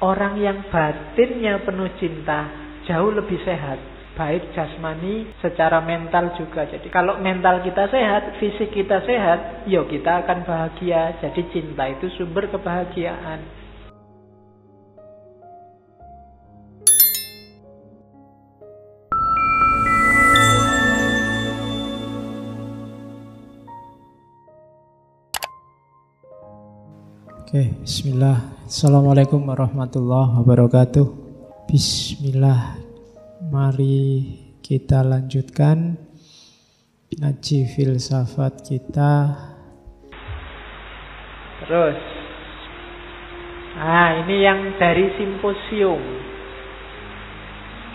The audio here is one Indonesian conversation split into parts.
Orang yang batinnya penuh cinta jauh lebih sehat, baik jasmani, secara mental juga. Jadi kalau mental kita sehat, fisik kita sehat, yo kita akan bahagia. Jadi cinta itu sumber kebahagiaan. Oke, bismillah. Assalamualaikum warahmatullahi wabarakatuh. Bismillah. Mari kita lanjutkan ngaji filsafat kita. Terus, ini yang dari simposium.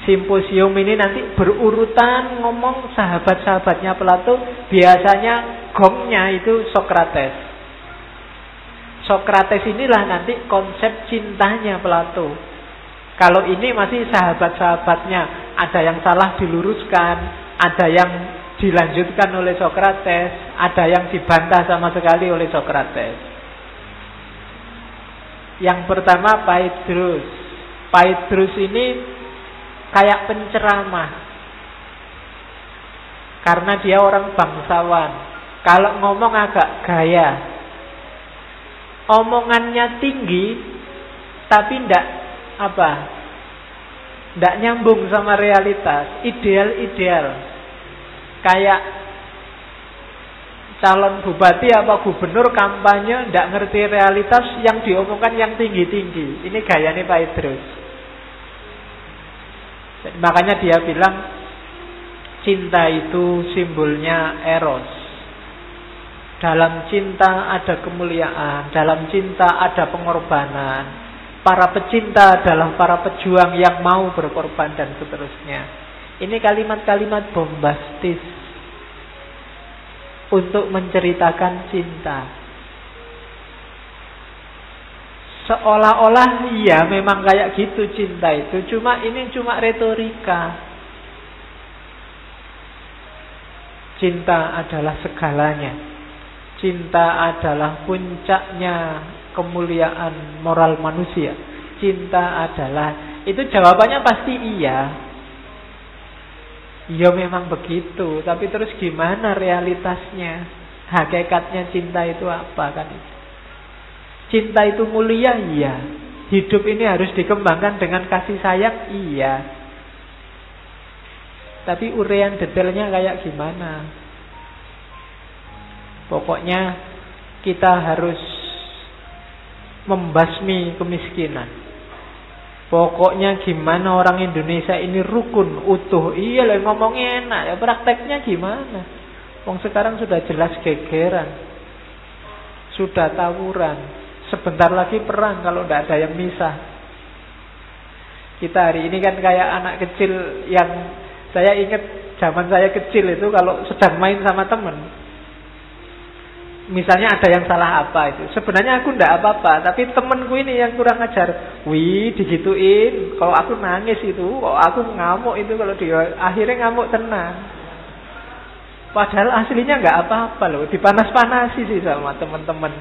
Simposium ini nanti berurutan ngomong sahabat-sahabatnya Plato. Biasanya gongnya itu Sokrates. Sokrates inilah nanti konsep cintanya Plato. Kalau ini masih sahabat-sahabatnya, ada yang salah diluruskan, ada yang dilanjutkan oleh Sokrates, ada yang dibantah sama sekali oleh Sokrates. Yang pertama Phaedrus. Phaedrus ini kayak penceramah, karena dia orang bangsawan. Kalau ngomong agak gaya, omongannya tinggi, tapi ndak nyambung sama realitas. Ideal-ideal, kayak calon bupati apa gubernur kampanye ndak ngerti realitas, yang diomongkan yang tinggi-tinggi. Ini gayanya Phaedrus. Makanya dia bilang cinta itu simbolnya eros. Dalam cinta ada kemuliaan, dalam cinta ada pengorbanan. Para pecinta adalah para pejuang yang mau berkorban dan seterusnya. Ini kalimat-kalimat bombastis untuk menceritakan cinta. Seolah-olah iya memang kayak gitu cinta itu, ini cuma retorika. Cinta adalah segalanya. Cinta adalah puncaknya kemuliaan moral manusia. Cinta adalah, itu jawabannya pasti iya. Ya memang begitu, tapi terus gimana realitasnya? Hakikatnya cinta itu apa kan? Cinta itu mulia, iya. Hidup ini harus dikembangkan dengan kasih sayang, iya. Tapi uraian detailnya kayak gimana? Pokoknya kita harus membasmi kemiskinan. Pokoknya gimana orang Indonesia ini rukun, utuh. Iya lah ngomongnya enak, ya prakteknya gimana? Wong sekarang sudah jelas gegeran, sudah tawuran, sebentar lagi perang kalau tidak ada yang misah. Kita hari ini kan kayak anak kecil yang saya ingat zaman saya kecil itu kalau sedang main sama teman. Misalnya ada yang salah apa itu, sebenarnya aku ndak apa-apa, tapi temenku ini yang kurang ajar. Wih, digituin. Kalau aku nangis itu, kalau aku ngamuk itu, kalau dia akhirnya ngamuk tenang. Padahal aslinya nggak apa-apa loh, dipanas-panasi sih sama teman-teman.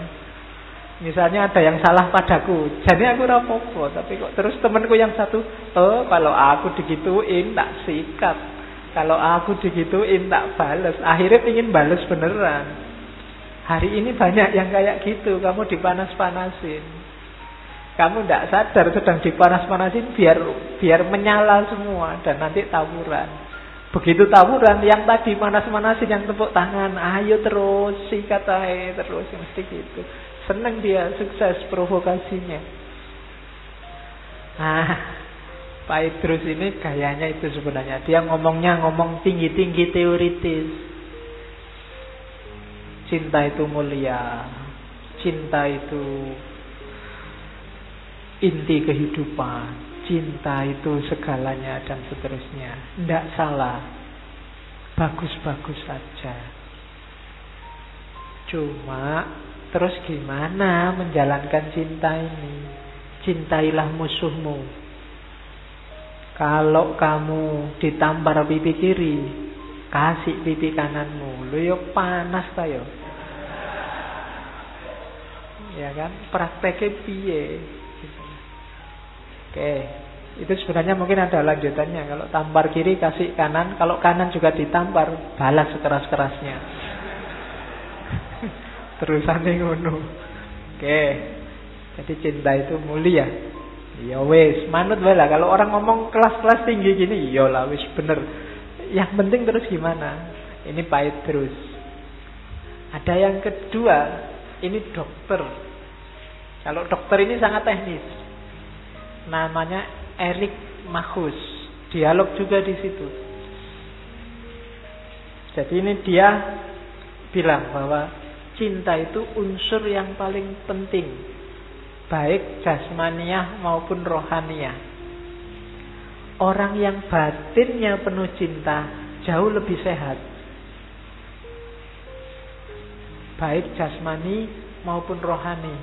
Misalnya ada yang salah padaku, jadi aku rapopo, tapi kok terus temanku yang satu, kalau aku digituin tak sikat, kalau aku digituin tak balas. Akhirnya ingin balas beneran. Hari ini banyak yang kayak gitu. Kamu dipanas-panasin, kamu tidak sadar sedang dipanas-panasin, biar menyala semua dan nanti tawuran. Begitu tawuran, yang tadi panas-panasin yang tepuk tangan, ayo terus, sikat aja terus, mesti gitu. Seneng dia, sukses provokasinya. Phaedrus ini gayanya itu sebenarnya. Dia ngomong tinggi-tinggi teoritis. Cinta itu mulia, cinta itu inti kehidupan, cinta itu segalanya dan seterusnya. Tidak salah, bagus-bagus saja. Cuma terus gimana menjalankan cinta ini? Cintailah musuhmu. Kalau kamu ditampar pipi kiri, kasih pipi kananmu. Lu yo panas ta yo. Ya kan? Prakteknya piye? Oke, itu sebenarnya mungkin ada lanjutannya. Kalau tampar kiri kasih kanan, kalau kanan juga ditampar, balas sekeras-kerasnya. Terusannya ngono. Oke. Jadi cinta itu mulia. Ya wis, manut wae lah. Kalau orang ngomong kelas-kelas tinggi gini, ya lah wis bener. Yang penting terus gimana? Ini pahit terus. Ada yang kedua, ini dokter. Kalau dokter ini sangat teknis. Namanya Erik Mahus. Dialog juga di situ. Jadi ini dia bilang bahwa cinta itu unsur yang paling penting, baik jasmaniah maupun rohaniah. Orang yang batinnya penuh cinta jauh lebih sehat, baik jasmani maupun rohani.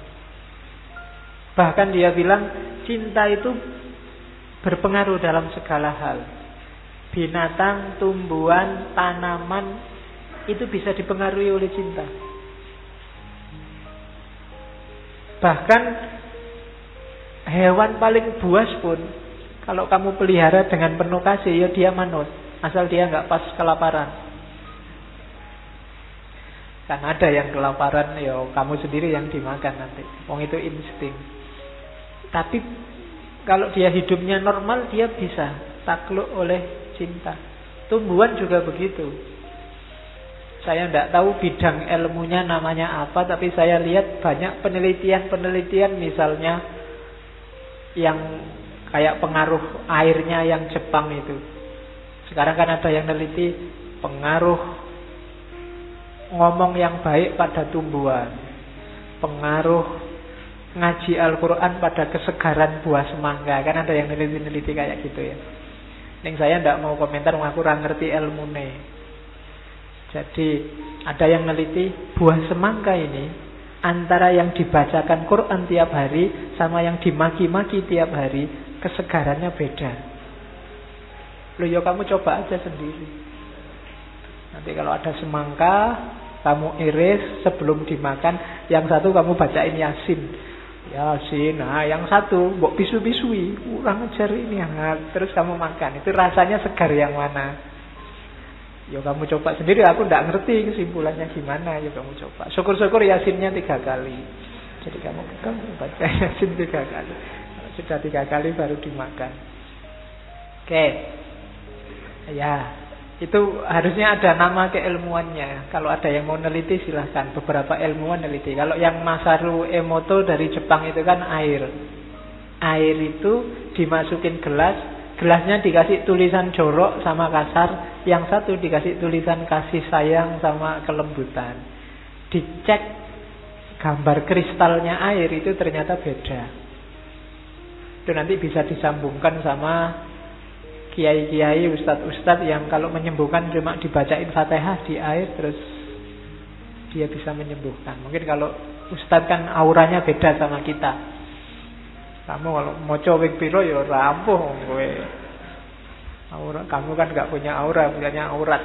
Bahkan dia bilang cinta itu berpengaruh dalam segala hal. Binatang, tumbuhan, tanaman itu bisa dipengaruhi oleh cinta. Bahkan hewan paling buas pun, kalau kamu pelihara dengan penuh kasih, ya dia manut, asal dia nggak pas kelaparan. Kan ada yang kelaparan, ya kamu sendiri yang dimakan nanti. Wong itu insting. Tapi kalau dia hidupnya normal, dia bisa takluk oleh cinta. Tumbuhan juga begitu. Saya tidak tahu bidang ilmunya namanya apa, tapi saya lihat banyak penelitian-penelitian misalnya yang kayak pengaruh airnya yang Jepang itu. Sekarang kan ada yang neliti pengaruh ngomong yang baik pada tumbuhan, pengaruh ngaji Al-Quran pada kesegaran buah semangka. Kan ada yang neliti-neliti kayak gitu ya. Yang saya tidak mau komentar, aku kurang ngerti ilmunya. Jadi ada yang neliti buah semangka ini antara yang dibacakan Quran tiap hari sama yang dimaki-maki tiap hari, kesegarannya beda. Loh ya kamu coba aja sendiri. Nanti kalau ada semangka, kamu iris sebelum dimakan, yang satu kamu bacain Yasin. Yasin, nah yang satu mbok bisu-bisui, kurang ajar ini, terus kamu makan. Itu rasanya segar yang mana? Ya kamu coba sendiri, aku tidak ngerti kesimpulannya gimana. Ya kamu coba. Syukur-syukur Yasinnya 3 kali. Jadi kamu baca Yasin 3 kali. Sudah 3 kali baru dimakan. Oke. Ya, itu harusnya ada nama keilmuannya. Kalau ada yang mau neliti silahkan. Beberapa ilmuwan neliti. Kalau yang Masaru Emoto dari Jepang itu kan air. Air itu dimasukin gelas. Gelasnya dikasih tulisan jorok sama kasar, yang satu dikasih tulisan kasih sayang sama kelembutan. Dicek gambar kristalnya air itu ternyata beda. Itu nanti bisa disambungkan sama kiai-kiai, ustadz-ustadz yang kalau menyembuhkan cuma dibacain Fatihah di air terus dia bisa menyembuhkan. Mungkin kalau ustadz kan auranya beda sama kita. Kamu kalau mau cowek piro ya rampung gue. Aura, kamu kan nggak punya aura, punyanya aurat.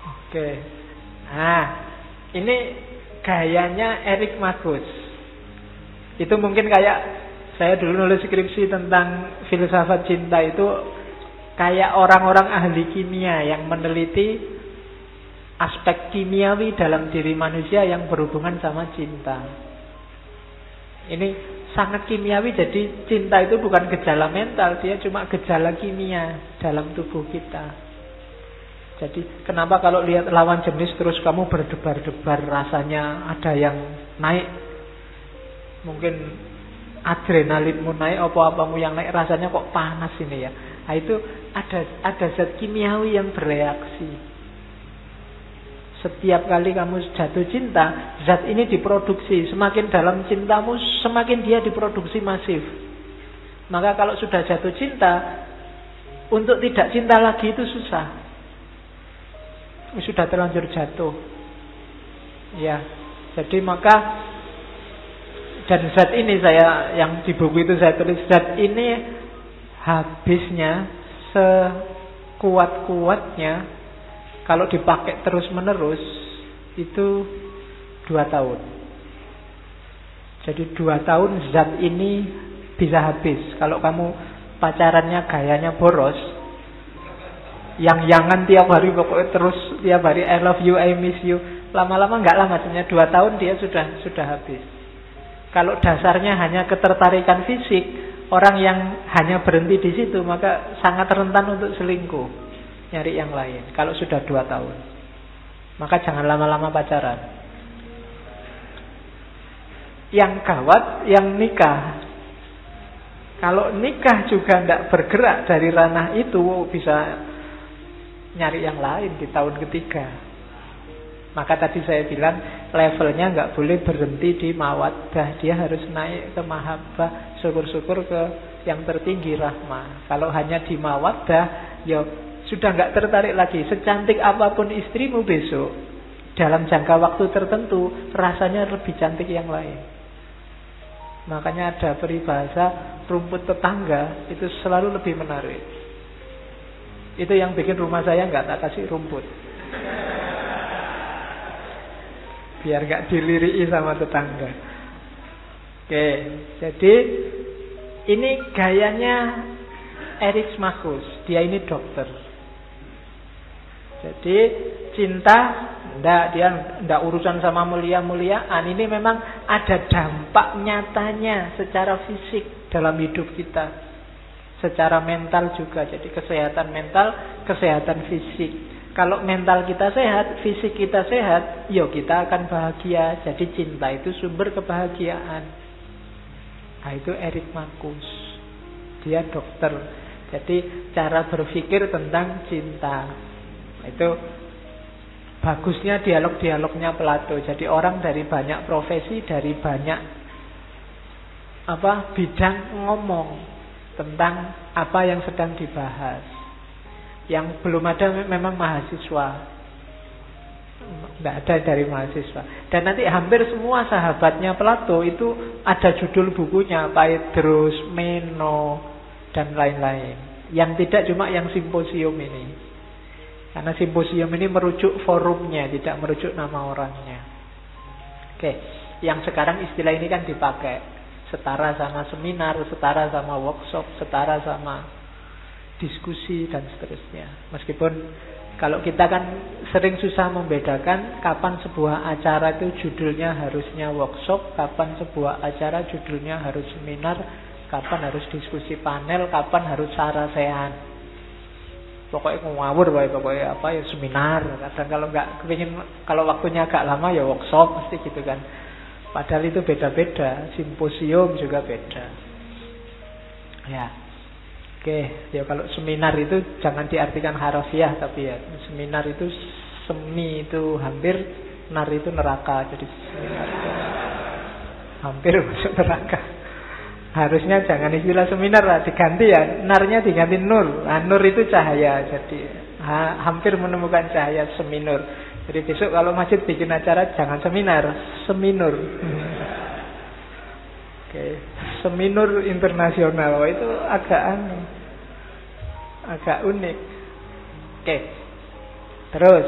Oke. Nah, ini gayanya Erik Mahus. Itu mungkin kayak saya dulu nulis skripsi tentang filsafat cinta itu kayak orang-orang ahli kimia yang meneliti aspek kimiawi dalam diri manusia yang berhubungan sama cinta. Ini sangat kimiawi, jadi cinta itu bukan gejala mental, dia cuma gejala kimia dalam tubuh kita. Jadi kenapa kalau lihat lawan jenis terus kamu berdebar-debar, rasanya ada yang naik, mungkin adrenalinmu naik, apa-apamu yang naik, rasanya kok panas ini ya. Nah itu ada zat kimiawi yang bereaksi. Setiap kali kamu jatuh cinta, zat ini diproduksi. Semakin dalam cintamu, semakin dia diproduksi masif. Maka kalau sudah jatuh cinta, untuk tidak cinta lagi itu susah. Sudah terlanjur jatuh. Ya, jadi maka, dan zat ini saya, yang di buku itu saya tulis, zat ini habisnya sekuat-kuatnya kalau dipakai terus-menerus itu 2 tahun. Jadi 2 tahun zat ini bisa habis. Kalau kamu pacarannya gayanya boros, yang-yangan tiap hari, pokoknya terus tiap hari I love you, I miss you, lama-lama enggak lama, maksudnya 2 tahun dia sudah habis. Kalau dasarnya hanya ketertarikan fisik, orang yang hanya berhenti di situ maka sangat rentan untuk selingkuh, nyari yang lain. Kalau sudah 2 tahun, maka jangan lama-lama pacaran. Yang gawat, yang nikah. Kalau nikah juga tidak bergerak dari ranah itu, bisa nyari yang lain di tahun ketiga. Maka tadi saya bilang levelnya nggak boleh berhenti di mawaddah, dia harus naik ke mahabbah, syukur-syukur ke yang tertinggi rahmah. Kalau hanya di mawaddah, ya sudah nggak tertarik lagi. Secantik apapun istrimu besok, dalam jangka waktu tertentu rasanya lebih cantik yang lain. Makanya ada peribahasa rumput tetangga itu selalu lebih menarik. Itu yang bikin rumah saya nggak tak kasih rumput, biar nggak diliriki sama tetangga. Oke, jadi ini gayanya Eryximachus. Dia ini dokter. Jadi cinta dia ndak urusan sama mulia-muliaan. Ini memang ada dampak nyatanya secara fisik dalam hidup kita, secara mental juga. Jadi kesehatan mental, kesehatan fisik. Kalau mental kita sehat, fisik kita sehat, ya kita akan bahagia. Jadi cinta itu sumber kebahagiaan. Nah, itu Eryximachus. Dia dokter. Jadi cara berpikir tentang cinta itu bagusnya dialog-dialognya Plato. Jadi orang dari banyak profesi, dari banyak bidang ngomong tentang apa yang sedang dibahas. Yang belum ada memang mahasiswa, tidak ada dari mahasiswa. Dan nanti hampir semua sahabatnya Plato itu ada judul bukunya, Phaedrus, Meno, dan lain-lain. Yang tidak cuma yang simposium ini. Karena simposium ini merujuk forumnya, tidak merujuk nama orangnya. Oke, yang sekarang istilah ini kan dipakai setara sama seminar, setara sama workshop, setara sama diskusi dan seterusnya. Meskipun kalau kita kan sering susah membedakan kapan sebuah acara itu judulnya harusnya workshop, kapan sebuah acara judulnya harus seminar, kapan harus diskusi panel, kapan harus sarasehan. Pokoknya ngawur, pokoknya ya seminar. Kadang kalau nggak kepingin, kalau waktunya agak lama ya workshop pasti gitu kan. Padahal itu beda-beda, simposium juga beda. Ya, oke. Ya kalau seminar itu jangan diartikan harafiah, tapi ya seminar itu semi itu hampir, nar itu neraka. Jadi seminar itu hampir masuk neraka. Harusnya jangan istilah seminar lah, diganti ya, narnya diganti nur. Nur itu cahaya, jadi hampir menemukan cahaya seminur. Jadi besok kalau masjid bikin acara jangan seminar, seminur. Oke, seminur internasional. Itu agak unik. Oke. Terus,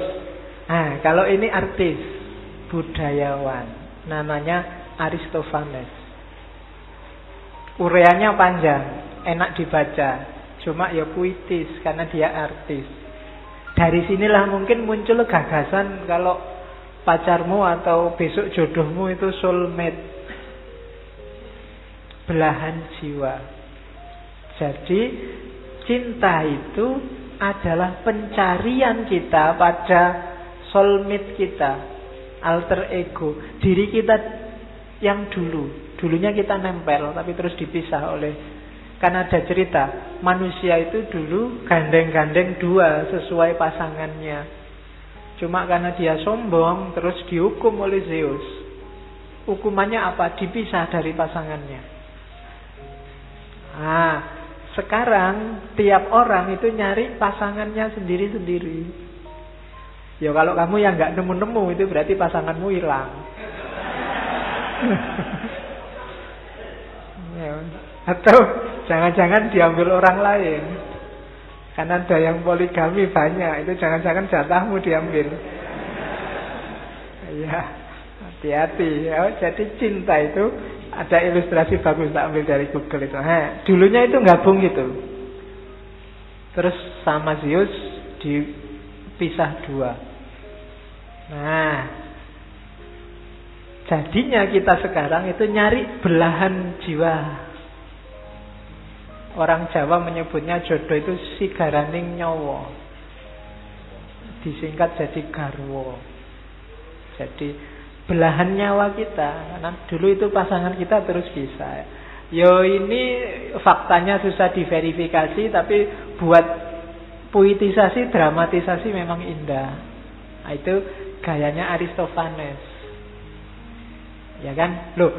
kalau ini artis, budayawan, namanya Aristophanes. Ureanya panjang, enak dibaca, cuma ya puitis karena dia artis. Dari sinilah mungkin muncul gagasan kalau pacarmu atau besok jodohmu itu soulmate, belahan jiwa. Jadi cinta itu adalah pencarian kita pada soulmate kita, alter ego, diri kita yang dulu. Dulunya kita nempel, tapi terus dipisah oleh... Karena ada cerita, manusia itu dulu gandeng-gandeng dua sesuai pasangannya. Cuma karena dia sombong, terus dihukum oleh Zeus. Hukumannya apa? Dipisah dari pasangannya. Sekarang tiap orang itu nyari pasangannya sendiri-sendiri. Ya kalau kamu yang nggak nemu-nemu, itu berarti pasanganmu hilang. Atau jangan-jangan diambil orang lain. Karena ada yang poligami banyak, itu jangan-jangan jatahmu diambil. Ya, hati-hati ya. Jadi cinta itu Ada ilustrasi bagus tak ambil dari Google itu. Dulunya itu gabung gitu. Terus sama Zeus dipisah dua. Nah, jadinya kita sekarang itu nyari belahan jiwa. Orang Jawa menyebutnya jodoh itu sigaraning nyawa. Disingkat jadi garwo. Jadi belahan nyawa kita. Karena dulu itu pasangan kita terus bisa. Yo ini faktanya susah diverifikasi, tapi buat puitisasi, dramatisasi memang indah. Nah, itu gayanya Aristophanes. Ya kan? Loh,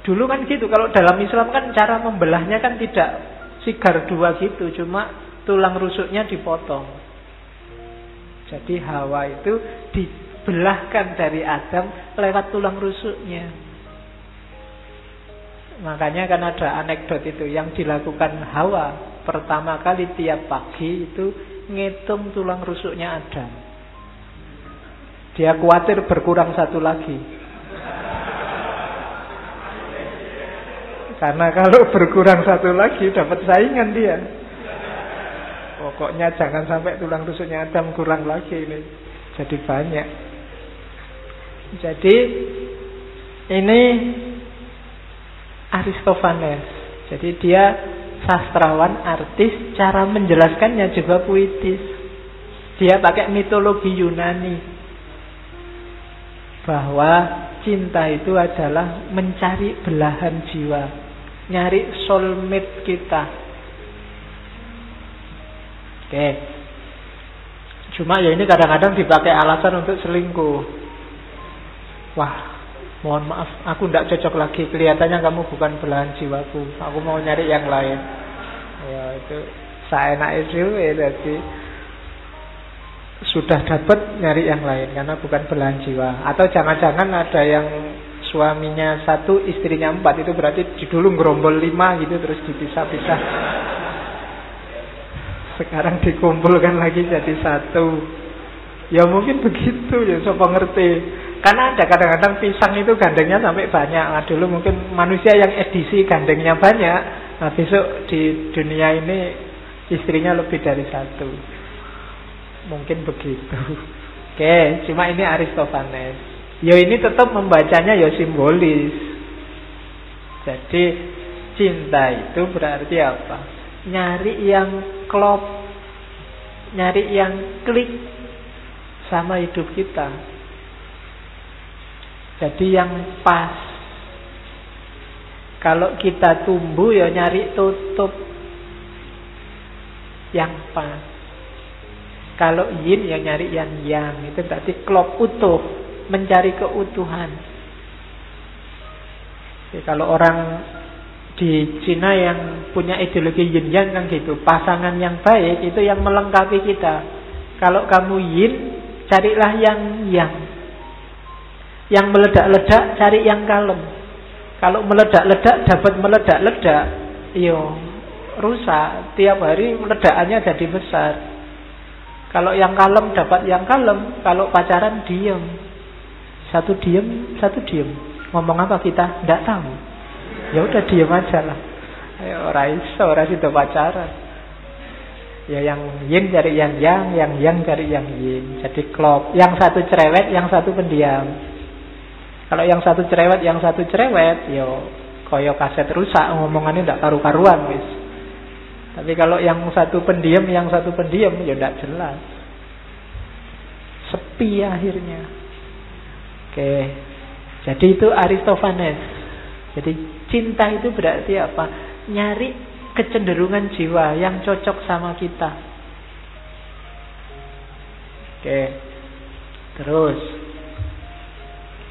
dulu kan gitu. Kalau dalam Islam kan cara membelahnya kan tidak sigar dua gitu, cuma tulang rusuknya dipotong. Jadi Hawa itu dibelahkan dari Adam lewat tulang rusuknya. Makanya kan ada anekdot itu yang dilakukan Hawa pertama kali tiap pagi itu ngitung tulang rusuknya Adam. Dia khawatir berkurang satu lagi. Karena kalau berkurang satu lagi dapat saingan dia. Pokoknya jangan sampai tulang rusuknya Adam kurang lagi ini. Jadi banyak. Jadi ini Aristophanes. Jadi dia sastrawan, artis, cara menjelaskannya juga puitis. Dia pakai mitologi Yunani. Bahwa cinta itu adalah mencari belahan jiwa, nyari soulmate kita. Oke. Cuma ya ini kadang-kadang dipakai alasan untuk selingkuh. Wah, mohon maaf, aku tidak cocok lagi. Kelihatannya kamu bukan belahan jiwaku. Aku mau nyari yang lain. Ya itu seenaknya dewe. Jadi sudah dapat nyari yang lain karena bukan belahan jiwa. Atau jangan-jangan ada yang suaminya 1, istrinya 4. Itu berarti dulu gerombol 5 gitu, terus dipisah-pisah. Sekarang dikumpulkan lagi jadi 1. Ya mungkin begitu ya, siapa ngerti. Karena ada kadang-kadang pisang itu gandengnya sampai banyak. Nah, dulu mungkin manusia yang edisi gandengnya banyak. Nah besok di dunia ini istrinya lebih dari 1. Mungkin begitu. Oke, cuma ini Aristophanes. Yo ini tetap membacanya yo simbolis. Jadi cinta itu berarti apa? Nyari yang klop, nyari yang klik sama hidup kita. Jadi yang pas. Kalau kita tumbuh ya nyari tutup yang pas. Kalau yin ya nyari yang yang. Itu berarti klop utuh, mencari keutuhan. Jadi kalau orang di Cina yang punya ideologi yin yang kan gitu, pasangan yang baik itu yang melengkapi kita. Kalau kamu yin, carilah yang yang. Yang meledak-ledak, cari yang kalem. Kalau meledak-ledak dapat meledak-ledak, yo rusak. Tiap hari ledakannya jadi besar. Kalau yang kalem dapat yang kalem. Kalau pacaran diem. Satu diem, satu diem. Ngomong apa kita? Tidak tahu. Ya udah diem aja lah. Ayo orang itu pacaran. Ya yang yin cari yang yang cari yang yin. Jadi klop. Yang satu cerewet, yang satu pendiam. Kalau yang satu cerewet, yang satu cerewet, yo koyo kaset rusak, ngomongannya tidak karu-karuan wis. Tapi kalau yang satu pendiam, yang satu pendiam, ya tidak jelas. Sepi akhirnya. Oke. Jadi itu Aristophanes. Jadi cinta itu berarti apa? Nyari kecenderungan jiwa yang cocok sama kita. Oke. Terus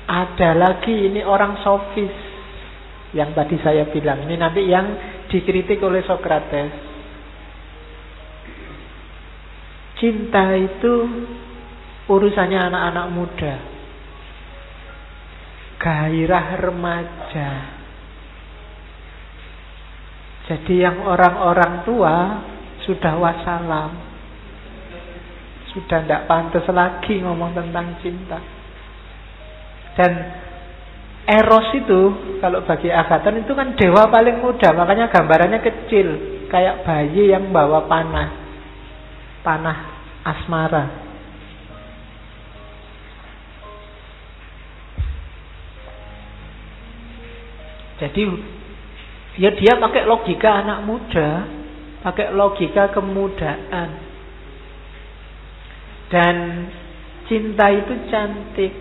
ada lagi ini orang sofis yang tadi saya bilang. Ini nanti yang dikritik oleh Socrates. Cinta itu urusannya anak-anak muda, gairah remaja. Jadi yang orang-orang tua sudah wassalam, sudah tidak pantas lagi ngomong tentang cinta. Dan Eros itu kalau bagi Agathon itu kan dewa paling muda, makanya gambarannya kecil, kayak bayi yang bawa panah asmara. Jadi ya dia pakai logika anak muda, pakai logika kemudaan. Dan cinta itu cantik.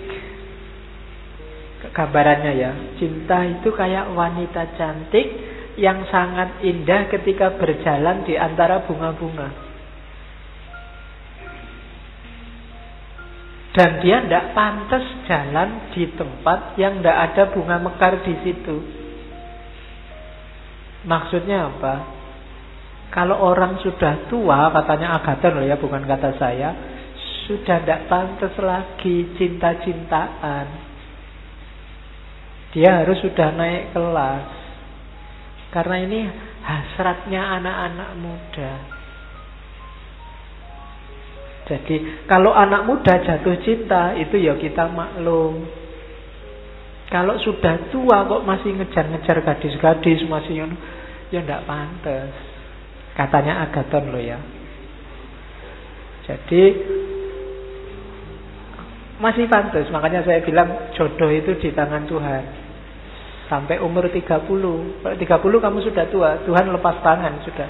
Gambarannya ya, cinta itu kayak wanita cantik yang sangat indah ketika berjalan di antara bunga-bunga. Dan dia tidak pantas jalan di tempat yang tidak ada bunga mekar di situ. Maksudnya apa? Kalau orang sudah tua, katanya Agathon loh ya, bukan kata saya, sudah tidak pantas lagi cinta-cintaan. Dia harus sudah naik kelas. Karena ini hasratnya anak-anak muda. Jadi kalau anak muda jatuh cinta, itu ya kita maklum. Kalau sudah tua kok masih ngejar-ngejar gadis-gadis, masih ya tidak pantas. Katanya Agathon loh ya. Jadi masih pantas. Makanya saya bilang jodoh itu di tangan Tuhan. Sampai umur 30. Kalau 30 kamu sudah tua, Tuhan lepas tangan sudah.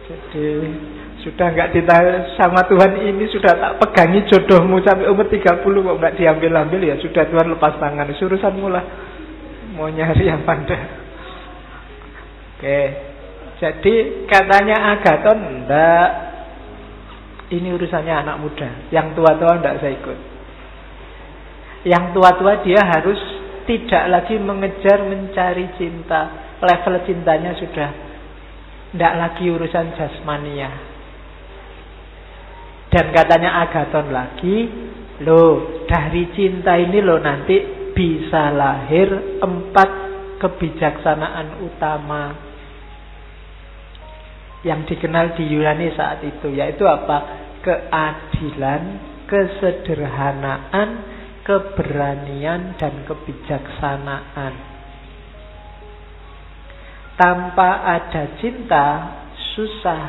Jadi sudah enggak ditahan sama Tuhan, ini sudah tak pegangi jodohmu sampai umur 30 kok enggak diambil-ambil, ya sudah Tuhan lepas tangan. Urusanmu lah. Mau nyari yang pandai. Oke. Jadi katanya Agathon, enggak, ini urusannya anak muda. Yang tua-tua enggak saya ikut. Yang tua-tua dia harus tidak lagi mengejar mencari cinta. Level cintanya sudah enggak lagi urusan jasmania. Dan katanya Agathon lagi, loh dari cinta ini loh nanti bisa lahir 4 kebijaksanaan utama yang dikenal di Yunani saat itu, yaitu apa? Keadilan, kesederhanaan, keberanian, dan kebijaksanaan. Tanpa ada cinta, susah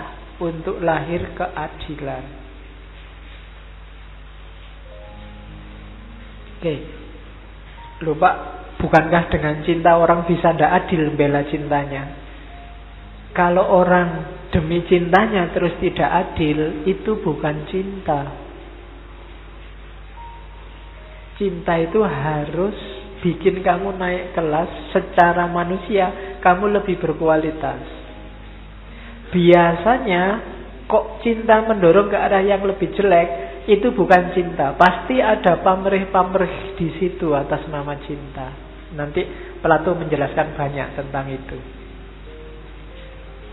untuk lahir keadilan. Oke, lupa, bukankah dengan cinta orang bisa tidak adil bela cintanya? Kalau orang demi cintanya terus tidak adil, itu bukan cinta. Cinta itu harus bikin kamu naik kelas secara manusia, kamu lebih berkualitas. Biasanya kok cinta mendorong ke arah yang lebih jelek, itu bukan cinta. Pasti ada pamrih-pamrih di situ atas nama cinta. Nanti Plato menjelaskan banyak tentang itu.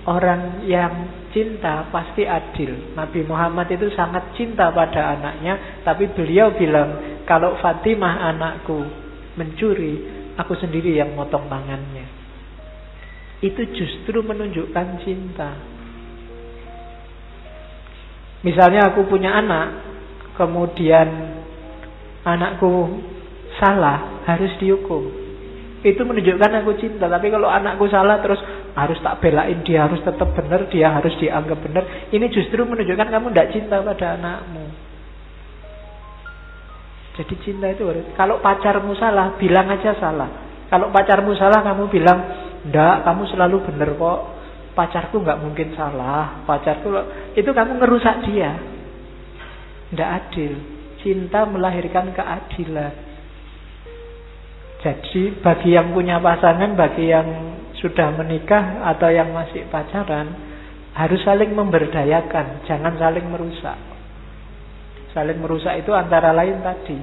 Orang yang cinta pasti adil. Nabi Muhammad itu sangat cinta pada anaknya, tapi beliau bilang, kalau Fatimah anakku mencuri, aku sendiri yang motong tangannya. Itu justru menunjukkan cinta. Misalnya aku punya anak, kemudian anakku salah, harus dihukum. Itu menunjukkan aku cinta. Tapi kalau anakku salah terus harus tak belain, dia harus tetap benar, dia harus dianggap benar, ini justru menunjukkan kamu tidak cinta pada anakmu. Jadi cinta itu harus, kalau pacarmu salah, bilang aja salah. Kalau pacarmu salah, kamu bilang, enggak, kamu selalu benar kok, pacarku nggak mungkin salah, pacarku, itu kamu ngerusak dia. Tidak adil. Cinta melahirkan keadilan. Jadi bagi yang punya pasangan, bagi yang sudah menikah atau yang masih pacaran, harus saling memberdayakan, jangan saling merusak. Saling merusak itu antara lain tadi,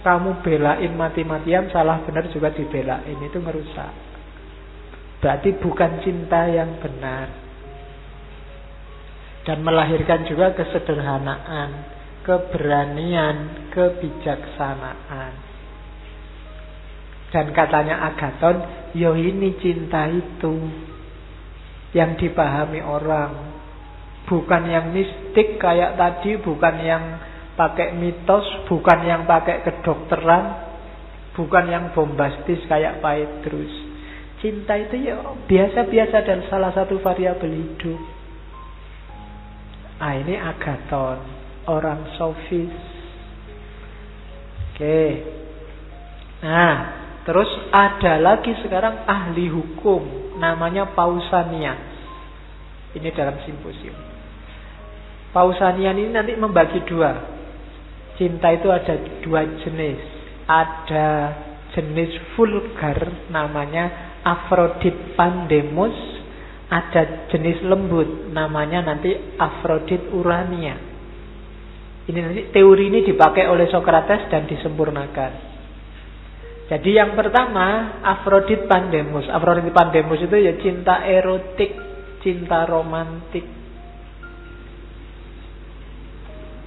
kamu belain mati-matian, salah benar juga dibelain, itu merusak. Berarti bukan cinta yang benar. Dan melahirkan juga kesederhanaan, keberanian, kebijaksanaan. Dan katanya Agathon, yo ini cinta itu yang dipahami orang, bukan yang mistik kayak tadi, bukan yang pakai mitos, bukan yang pakai kedokteran, bukan yang bombastis kayak Petrus. Cinta itu ya biasa-biasa dan salah satu variabel hidup. Ini Agathon, orang sofis. Oke. Nah, terus ada lagi sekarang ahli hukum, namanya Pausanias. Ini dalam simposium. Pausanias ini nanti membagi dua. Cinta itu ada dua jenis. Ada jenis vulgar, namanya Afrodit Pandemos. Ada jenis lembut, namanya nanti Afrodit Urania. Ini nanti teori ini dipakai oleh Socrates dan disempurnakan. Jadi yang pertama Afrodit Pandemos. Afrodit Pandemos itu ya cinta erotik, cinta romantik.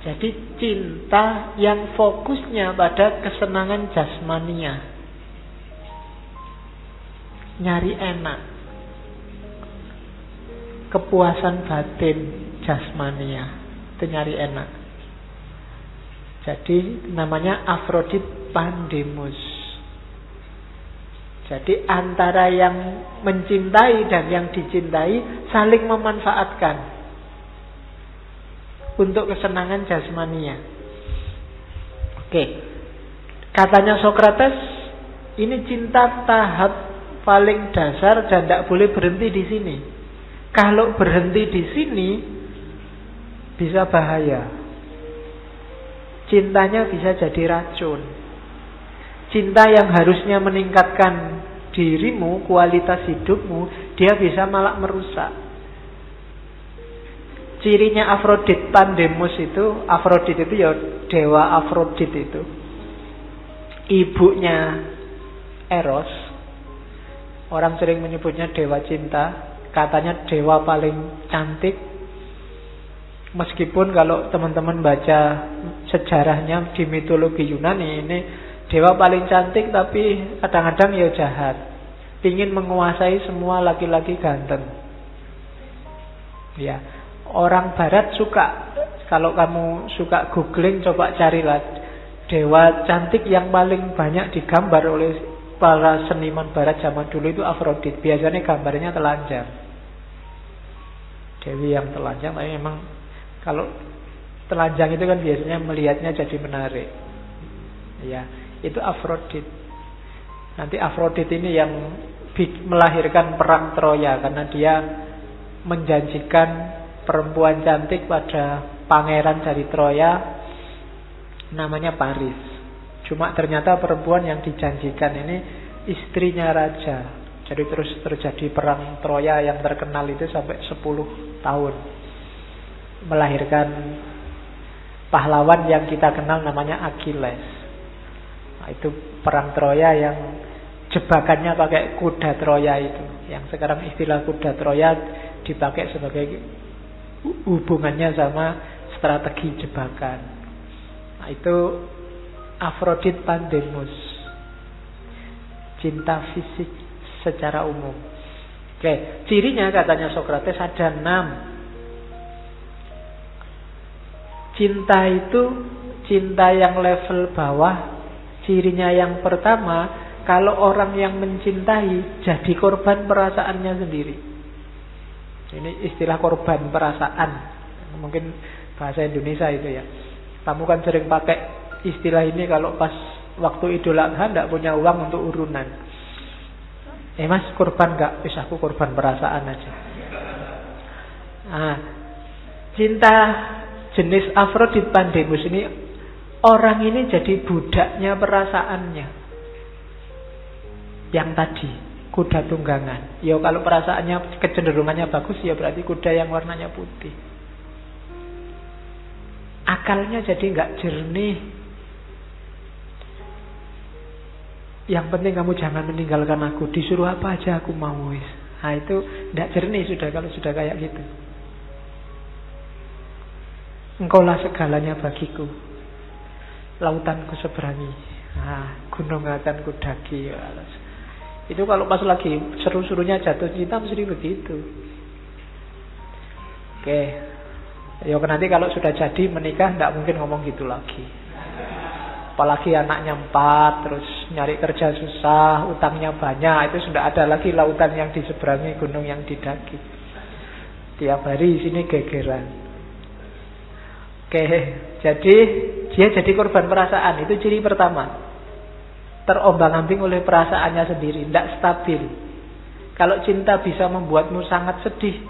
Jadi cinta yang fokusnya pada kesenangan jasmania, nyari enak, kepuasan batin jasmania, itu nyari enak. Jadi namanya Afrodit Pandemos. Jadi antara yang mencintai dan yang dicintai saling memanfaatkan untuk kesenangan jasmania. Oke. Katanya Socrates, ini cinta tahap paling dasar dan tidak boleh berhenti di sini. Kalau berhenti di sini bisa bahaya. Cintanya bisa jadi racun. Cinta yang harusnya meningkatkan dirimu, kualitas hidupmu, dia bisa malah merusak. Cirinya Afrodit Pandemos itu, Afrodit itu ya dewa Afrodit itu, ibunya Eros. Orang sering menyebutnya dewa cinta. Katanya dewa paling cantik. Meskipun kalau teman-teman baca sejarahnya di mitologi Yunani, ini dewa paling cantik tapi kadang-kadang ya jahat. Ingin menguasai semua laki-laki ganteng. Ya, orang barat suka. Kalau kamu suka googling, coba carilah dewa cantik yang paling banyak digambar oleh para seniman barat zaman dulu itu Afrodit. Biasanya gambarnya telanjang. Dewi yang telanjang, tapi memang kalau telanjang itu kan biasanya melihatnya jadi menarik. Ya, itu Afrodit. Nanti Afrodit ini yang melahirkan perang Troya karena dia menjanjikan perempuan cantik pada pangeran dari Troya namanya Paris. Cuma ternyata perempuan yang dijanjikan ini istrinya raja. Jadi terus terjadi perang Troya yang terkenal itu sampai 10 tahun. Melahirkan pahlawan yang kita kenal namanya Achilles. Nah, itu perang Troya yang jebakannya pakai kuda Troya itu. Yang sekarang istilah kuda Troya dipakai sebagai hubungannya sama strategi jebakan. Nah, itu Afrodit Pandemos. Cinta fisik secara umum. Oke, cirinya katanya Socrates ada 6. Cinta itu cinta yang level bawah. Cirinya yang pertama, kalau orang yang mencintai jadi korban perasaannya sendiri. Ini istilah korban perasaan. Mungkin bahasa Indonesia itu ya. Kamu kan sering pakai istilah ini kalau pas waktu Idul Adha tidak punya uang untuk urunan. Mas korban gak? Aku korban perasaan aja. Nah, cinta jenis Afrodit Pandemos ini, orang ini jadi budaknya perasaannya. Yang tadi kuda tunggangan. Ya kalau perasaannya kecenderungannya bagus, ya berarti kuda yang warnanya putih. Akalnya jadi nggak jernih. Yang penting kamu jangan meninggalkan aku. Disuruh apa aja aku mau. Nah itu nggak jernih sudah kalau sudah kayak gitu. Engkaulah segalanya bagiku. Lautanku seberangi. Gunung akan kudaki. Itu kalau pas lagi seru-serunya jatuh cinta mesti begitu. Oke. Ya nanti kalau sudah jadi menikah tidak mungkin ngomong gitu lagi. Apalagi anaknya 4, terus nyari kerja susah, utangnya banyak, itu sudah ada lagi lautan yang diseberangi, gunung yang didaki. Tiap hari sini gegeran. Oke, jadi dia jadi korban perasaan, itu ciri pertama. Terombang-ambing oleh perasaannya sendiri, tidak stabil. Kalau cinta bisa membuatmu sangat sedih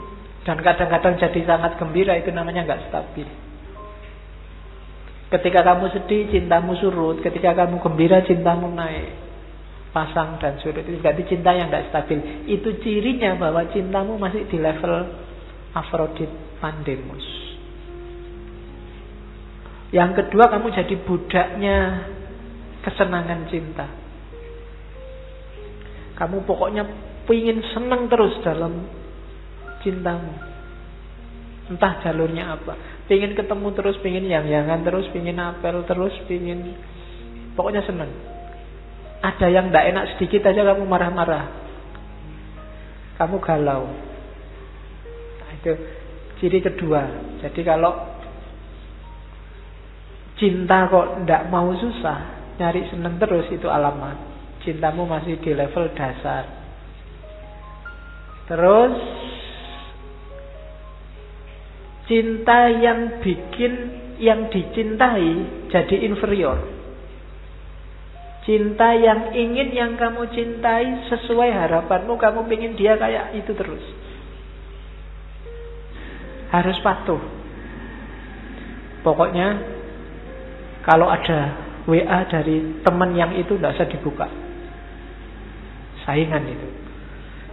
dan kadang-kadang jadi sangat gembira, itu namanya nggak stabil. Ketika kamu sedih, cintamu surut. Ketika kamu gembira, cintamu naik. Pasang dan surut. Itu berarti cinta yang tidak stabil. Itu cirinya bahwa cintamu masih di level Aphrodite Pandemus. Yang kedua, kamu jadi budaknya kesenangan cinta. Kamu pokoknya ingin senang terus dalam cintamu. Entah jalurnya apa. Pengen ketemu terus, pengen yang-yangan terus, pengen apel terus, pengen... Pokoknya senang. Ada yang tidak enak sedikit aja kamu marah-marah. Kamu galau. Nah, itu ciri kedua. Jadi kalau cinta kok tidak mau susah, nyari senang terus, itu alamat cintamu masih di level dasar. Terus cinta yang bikin yang dicintai jadi inferior. Cinta yang ingin yang kamu cintai sesuai harapanmu, kamu pengen dia kayak itu terus. Harus patuh. Pokoknya kalau ada WA dari teman yang itu tidak usah dibuka. Saingan itu.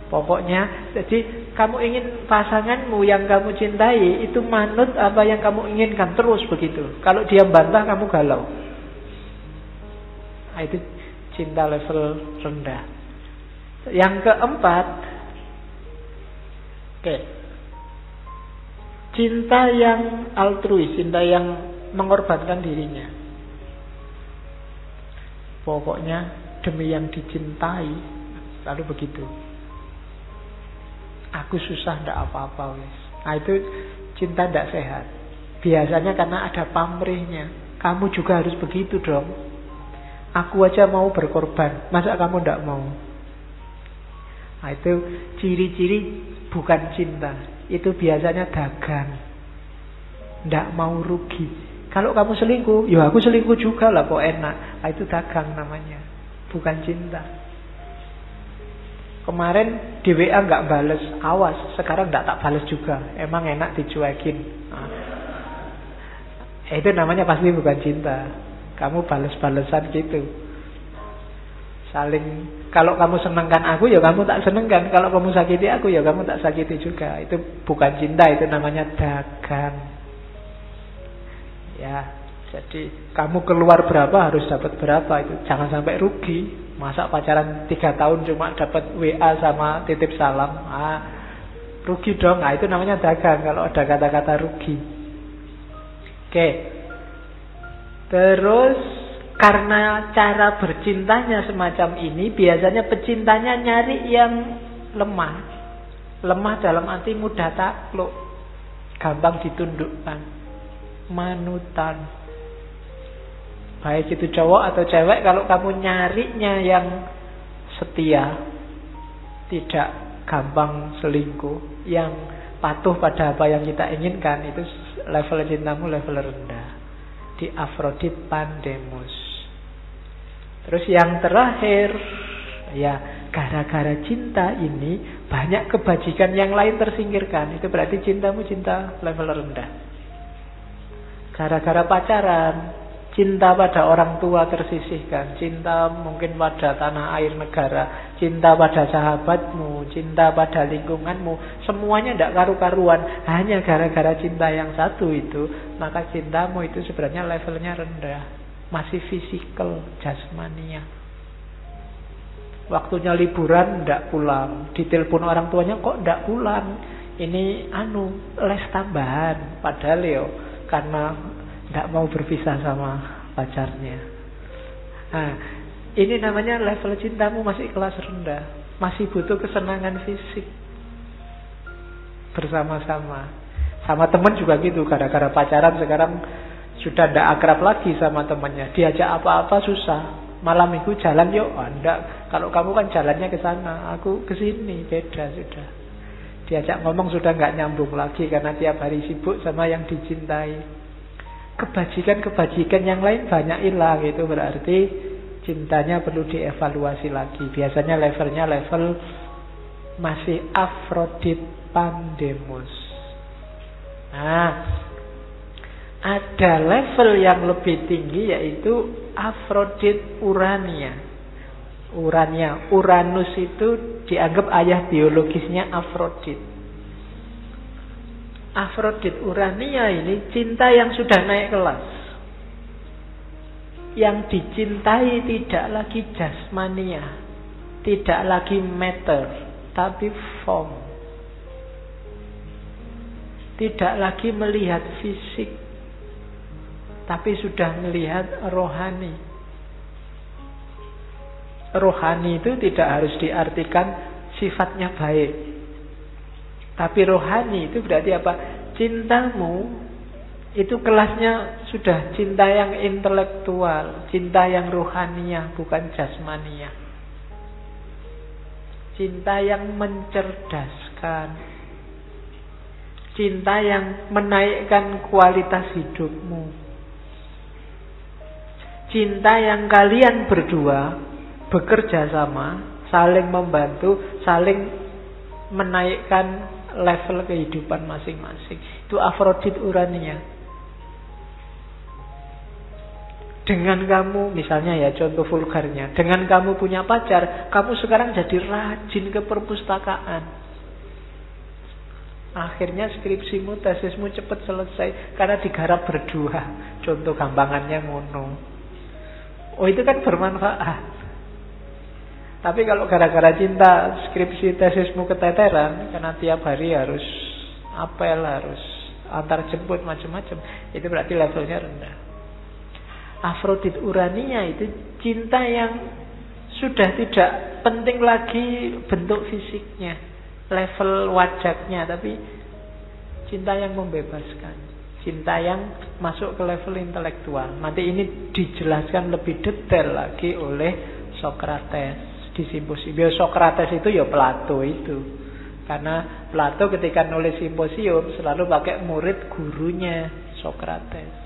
Pokoknya, jadi kamu ingin pasanganmu yang kamu cintai itu manut apa yang kamu inginkan, terus begitu. Kalau dia bantah, kamu galau. Nah, itu cinta level rendah. Yang keempat, cinta yang altruis, cinta yang mengorbankan dirinya. Pokoknya demi yang dicintai, lalu begitu. Aku susah, ndak apa-apa wis. Nah, itu cinta ndak sehat. Biasanya karena ada pamrihnya. Kamu juga harus begitu dong. Aku aja mau berkorban, masa kamu ndak mau? Nah, itu ciri-ciri bukan cinta. Itu biasanya dagang. Ndak mau rugi. Kalau kamu selingkuh, ya aku selingkuh juga lah, kok enak. Nah, itu dagang namanya, bukan cinta. Kemarin di WA nggak bales, awas, sekarang nggak tak bales juga. Emang enak dicuekin. Nah, itu namanya pasti bukan cinta. Kamu bales-balesan gitu. Saling, kalau kamu senangkan aku, ya kamu tak senangkan. Kalau kamu sakiti aku, ya kamu tak sakiti juga. Itu bukan cinta, itu namanya dagang. Ya, jadi kamu keluar berapa harus dapat berapa, itu jangan sampai rugi. Masa pacaran 3 tahun cuma dapat WA sama titip salam, rugi dong. Nah, itu namanya dagang kalau ada kata-kata rugi. Oke. Terus karena cara bercintanya semacam ini, biasanya pecintanya nyari yang lemah. Lemah dalam arti mudah takluk, gampang ditundukkan, manutan. Baik itu cowok atau cewek, kalau kamu nyarinya yang setia, tidak gampang selingkuh, yang patuh pada apa yang kita inginkan, itu level cintamu level rendah, di Aphrodite Pandemus. Terus yang terakhir, ya gara-gara cinta ini banyak kebajikan yang lain tersingkirkan. Itu berarti cintamu cinta level rendah. Gara-gara pacaran, cinta pada orang tua tersisihkan, cinta mungkin pada tanah air negara, cinta pada sahabatmu, cinta pada lingkunganmu, semuanya tidak karu-karuan. Hanya gara-gara cinta yang satu itu, maka cintamu itu sebenarnya levelnya rendah, masih fisikal, jasmania. Waktunya liburan tidak pulang, ditelepon orang tuanya kok tidak pulang, ini les tambahan, padahal karena tidak mau berpisah sama pacarnya. Nah, ini namanya level cintamu masih kelas rendah, masih butuh kesenangan fisik bersama-sama. Sama temen juga gitu, gara-gara pacaran sekarang sudah tidak akrab lagi sama temannya. Diajak apa-apa susah. Malam minggu jalan yuk, enggak. Kalau kamu kan jalannya ke sana, aku ke sini, beda sudah. Diajak ngomong sudah nggak nyambung lagi karena tiap hari sibuk sama yang dicintai. Kebajikan-kebajikan yang lain banyak hilang, itu berarti cintanya perlu dievaluasi lagi. Biasanya levelnya level masih Afrodit Pandemus. Nah, ada level yang lebih tinggi yaitu Afrodit Urania. Uranus itu dianggap ayah biologisnya Afrodit. Afrodit Urania ini cinta yang sudah naik kelas. Yang dicintai tidak lagi jasmania, tidak lagi matter, tapi form. Tidak lagi melihat fisik, tapi sudah melihat rohani. Rohani itu tidak harus diartikan sifatnya baik. Tapi rohani itu berarti apa? Cintamu itu kelasnya sudah cinta yang intelektual, cinta yang rohaniah, bukan jasmaniah. Cinta yang mencerdaskan, cinta yang menaikkan kualitas hidupmu, cinta yang kalian berdua bekerja sama, saling membantu, saling menaikkan level kehidupan masing-masing. Itu Afrodit Urania. Dengan kamu, misalnya ya contoh vulgarnya, dengan kamu punya pacar, kamu sekarang jadi rajin ke perpustakaan. Akhirnya skripsimu, tesismu cepat selesai karena digarap berdua. Contoh gampangannya ngono. Oh, itu kan bermanfaat. Tapi kalau gara-gara cinta skripsi tesismu keteteran karena tiap hari harus apel, harus antar jemput macam-macam, itu berarti levelnya rendah. Afrodit Urania itu cinta yang sudah tidak penting lagi bentuk fisiknya, level wajahnya, tapi cinta yang membebaskan, cinta yang masuk ke level intelektual. Nanti ini dijelaskan lebih detail lagi oleh Socrates di simposium. Socrates itu ya Plato itu. Karena Plato ketika nulis simposium selalu pakai murid gurunya Socrates.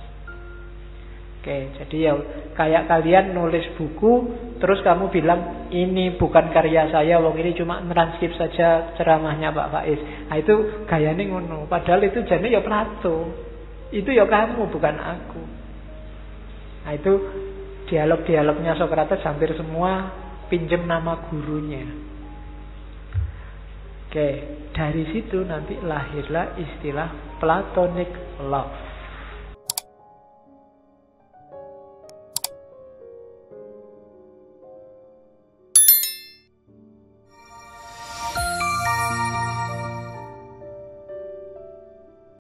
Oke, jadi ya kayak kalian nulis buku terus kamu bilang ini bukan karya saya, wong ini cuma transkrip saja ceramahnya Pak Faiz. Nah itu gayane ngono. Padahal itu jane ya Plato. Itu ya kamu, bukan aku. Nah itu dialog-dialognya Socrates hampir semua pinjam nama gurunya. Oke, dari situ nanti lahirlah istilah Platonic love.